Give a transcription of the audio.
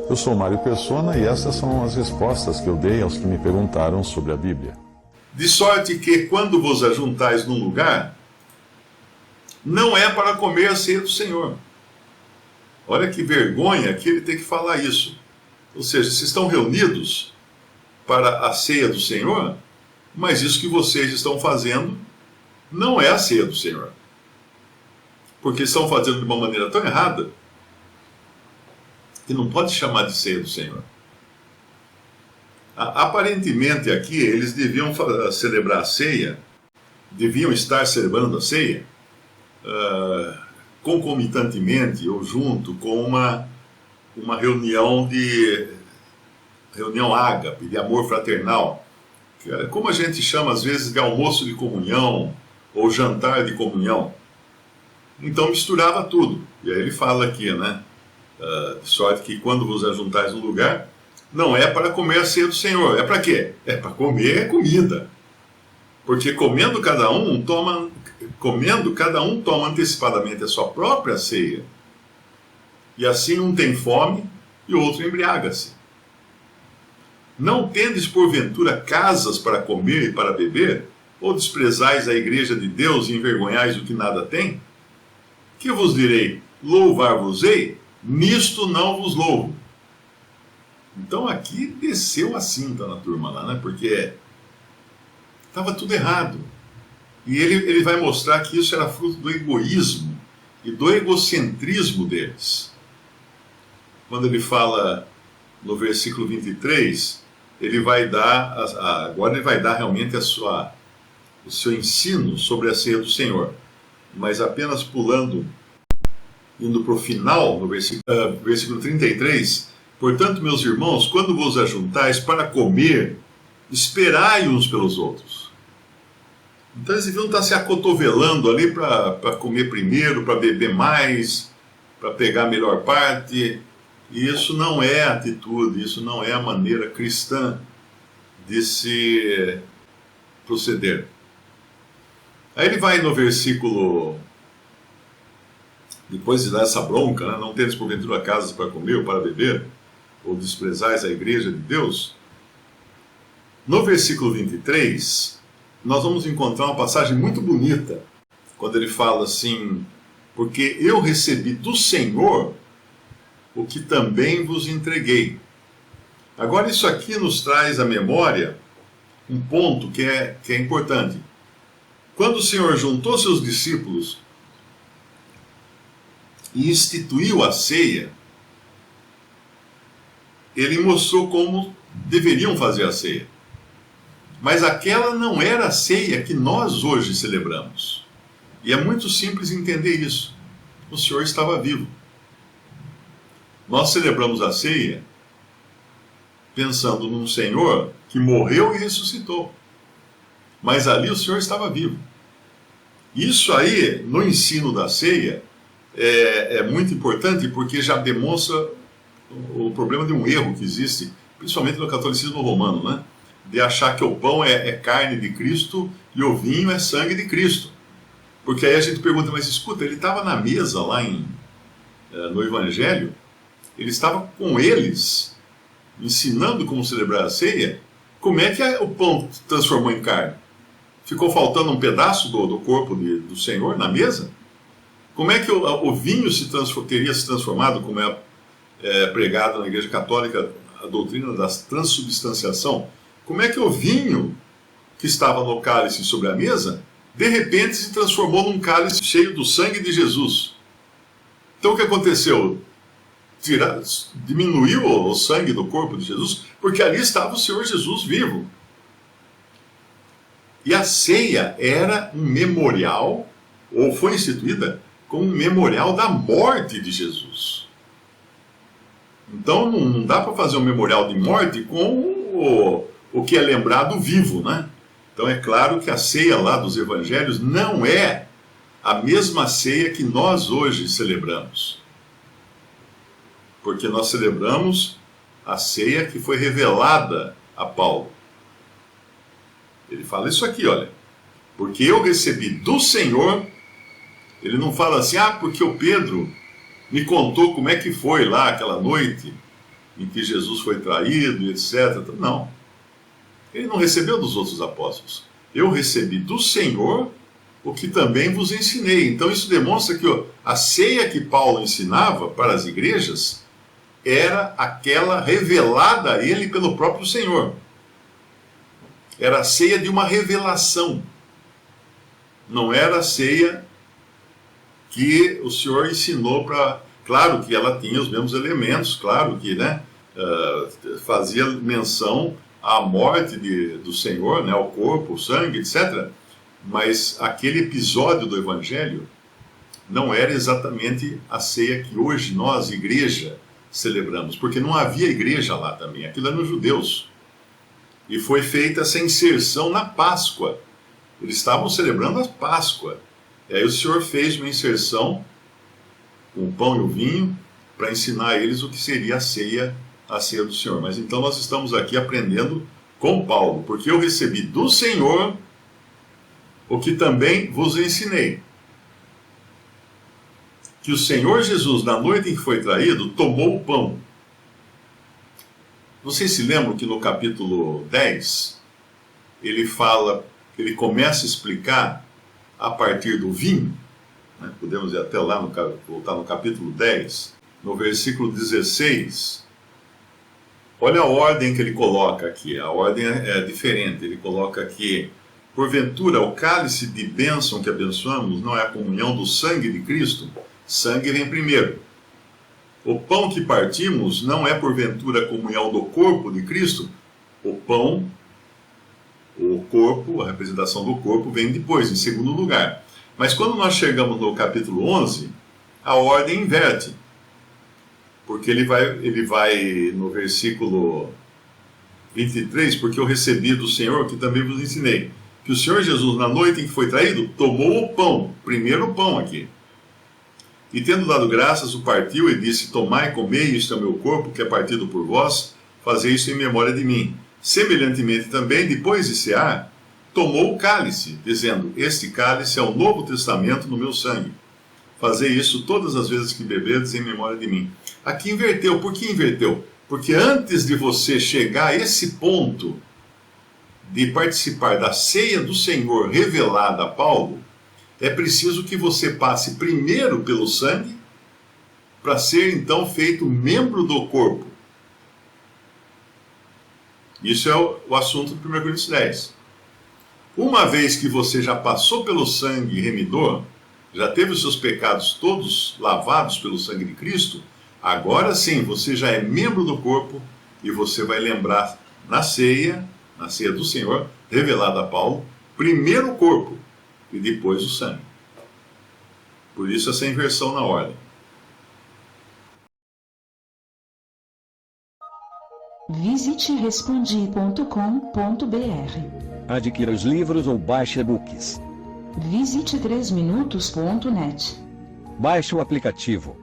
Eu sou Mário Persona e essas são as respostas que eu dei aos que me perguntaram sobre a Bíblia. De sorte que, quando vos ajuntais num lugar, não é para comer a ceia do Senhor. Olha que vergonha que ele tem que falar isso. Ou seja, vocês estão reunidos para a ceia do Senhor, mas isso que vocês estão fazendo não é a ceia do Senhor. Porque estão fazendo de uma maneira tão errada que não pode chamar de ceia do Senhor. Aparentemente aqui eles deviam celebrar a ceia, deviam estar celebrando a ceia concomitantemente ou junto com uma reunião ágape, de amor fraternal, como a gente chama às vezes de almoço de comunhão ou jantar de comunhão. Então misturava tudo. E aí ele fala aqui, né? De sorte que quando vos ajuntais no lugar, não é para comer a ceia do Senhor. É para quê? É para comer comida. Porque comendo cada um toma antecipadamente a sua própria ceia. E assim um tem fome e o outro embriaga-se. Não tendes porventura casas para comer e para beber? Ou desprezais a igreja de Deus e envergonhais o que nada tem? Que vos direi? Louvar-vos-ei? Nisto não vos louvo. Então aqui desceu a cinta na turma lá, né? Porque estava tudo errado. E ele vai mostrar que isso era fruto do egoísmo e do egocentrismo deles. Quando ele fala no versículo 23, ele vai dar, agora ele vai dar realmente o seu ensino sobre a ceia do Senhor. Mas apenas pulando, indo para o final, no versículo 33, portanto, meus irmãos, quando vos ajuntais para comer, esperai uns pelos outros. Então eles deviam estar se acotovelando ali para comer primeiro, para beber mais, para pegar a melhor parte. E isso não é a atitude, isso não é a maneira cristã de se proceder. Aí ele vai no versículo, depois de dar essa bronca, né? Não tendes porventura casas para comer ou para beber, ou desprezais a igreja de Deus. No versículo 23, nós vamos encontrar uma passagem muito bonita, quando ele fala assim, porque eu recebi do Senhor o que também vos entreguei. Agora isso aqui nos traz à memória um ponto que é importante. Quando o Senhor juntou seus discípulos e instituiu a ceia, ele mostrou como deveriam fazer a ceia. Mas aquela não era a ceia que nós hoje celebramos. E é muito simples entender isso. O Senhor estava vivo. Nós celebramos a ceia pensando num Senhor que morreu e ressuscitou. Mas ali o Senhor estava vivo. Isso aí, no ensino da ceia, é muito importante porque já demonstra o problema de um erro que existe, principalmente no catolicismo romano, né? De achar que o pão é carne de Cristo e o vinho é sangue de Cristo. Porque aí a gente pergunta, mas escuta, ele estava na mesa lá no Evangelho, ele estava com eles, ensinando como celebrar a ceia. Como é que o pão se transformou em carne? Ficou faltando um pedaço do corpo do Senhor na mesa? Como é que o vinho teria se transformado, como é pregado na Igreja Católica, a doutrina da transubstanciação? Como é que o vinho que estava no cálice sobre a mesa, de repente se transformou num cálice cheio do sangue de Jesus? Então o que aconteceu? Diminuiu o sangue do corpo de Jesus, porque ali estava o Senhor Jesus vivo. E a ceia era um memorial, ou foi instituída como um memorial da morte de Jesus. Então não dá para fazer um memorial de morte com o que é lembrado vivo, né? Então é claro que a ceia lá dos evangelhos não é a mesma ceia que nós hoje celebramos. Porque nós celebramos a ceia que foi revelada a Paulo. Ele fala isso aqui, olha. Porque eu recebi do Senhor. Ele não fala assim, porque o Pedro me contou como é que foi lá aquela noite em que Jesus foi traído e etc. Não. Ele não recebeu dos outros apóstolos. Eu recebi do Senhor o que também vos ensinei. Então isso demonstra que a ceia que Paulo ensinava para as igrejas era aquela revelada a ele pelo próprio Senhor. Era a ceia de uma revelação. Não era a ceia que o Senhor ensinou para... Claro que ela tinha os mesmos elementos, claro que, né, fazia menção à morte do Senhor, né, ao corpo, o sangue, etc. Mas aquele episódio do Evangelho não era exatamente a ceia que hoje nós, igreja, celebramos, porque não havia igreja lá também, aquilo era nos judeus. E foi feita essa inserção na Páscoa. Eles estavam celebrando a Páscoa. E aí o Senhor fez uma inserção com o pão e o vinho para ensinar a eles o que seria a ceia do Senhor. Mas então nós estamos aqui aprendendo com Paulo, porque eu recebi do Senhor o que também vos ensinei. Que o Senhor Jesus, na noite em que foi traído, tomou o pão. Vocês se lembram que no capítulo 10, ele começa a explicar a partir do vinho, né? Podemos ir até lá, voltar no capítulo 10, no versículo 16. Olha a ordem que ele coloca aqui, a ordem é diferente. Ele coloca aqui: porventura o cálice de bênção que abençoamos não é a comunhão do sangue de Cristo? Sangue vem primeiro. O pão que partimos não é porventura a comunhão do corpo de Cristo? O pão, o corpo, a representação do corpo vem depois, em segundo lugar. Mas quando nós chegamos no capítulo 11, a ordem inverte. Porque ele vai no versículo 23, porque eu recebi do Senhor, que também vos ensinei, que o Senhor Jesus, na noite em que foi traído, tomou o pão, primeiro o pão aqui, e tendo dado graças, o partiu e disse: tomai, comei, isto é o meu corpo, que é partido por vós, fazei isso em memória de mim. Semelhantemente também, depois de cear, tomou o cálice, dizendo: este cálice é o novo testamento no meu sangue. Fazei isso todas as vezes que beberdes em memória de mim. Aqui inverteu. Por que inverteu? Porque antes de você chegar a esse ponto de participar da ceia do Senhor revelada a Paulo, é preciso que você passe primeiro pelo sangue, para ser então feito membro do corpo. Isso é o assunto do 1 Coríntios 10. Uma vez que você já passou pelo sangue remidor, já teve os seus pecados todos lavados pelo sangue de Cristo, agora sim você já é membro do corpo e você vai lembrar na ceia do Senhor, revelada a Paulo, primeiro o corpo e depois o sangue. Por isso essa inversão na ordem. Visite respondi.com.br. Adquira os livros ou baixe e-books. Visite 3minutos.net. Baixe o aplicativo.